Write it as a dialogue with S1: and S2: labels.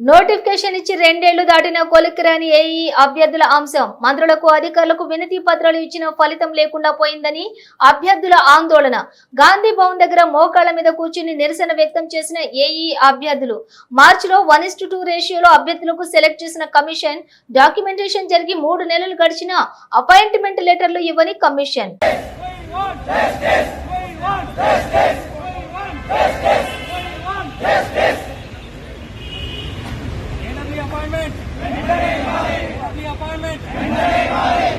S1: Notification ఇచ్చి 2 ఏళ్లు దాటిన కొలిక్కిరాని ఏఈ అభ్యర్థుల అంశం. మంత్రులకు అధికారులకు వినతి పత్రాలు ఇచ్చిన ఫలితం లేకుండా పోయిందని అభ్యర్థుల ఆందోళన. గాంధీ భవన్ దగ్గర మోకాళ్ల మీద కూర్చుని నిరసన వ్యక్తం చేసిన ఏఈ అభ్యర్థులు. మార్చిలో 1:2 రేషియోలో అభ్యర్థులకు సెలెక్ట్ చేసిన కమిషన్ డాక్యుమెంటేషన్ జరిగి 3 నెలలు గడిచిన అపాయింట్మెంట్ లెటర్లు ఇవ్వని కమిషన్.
S2: appointment.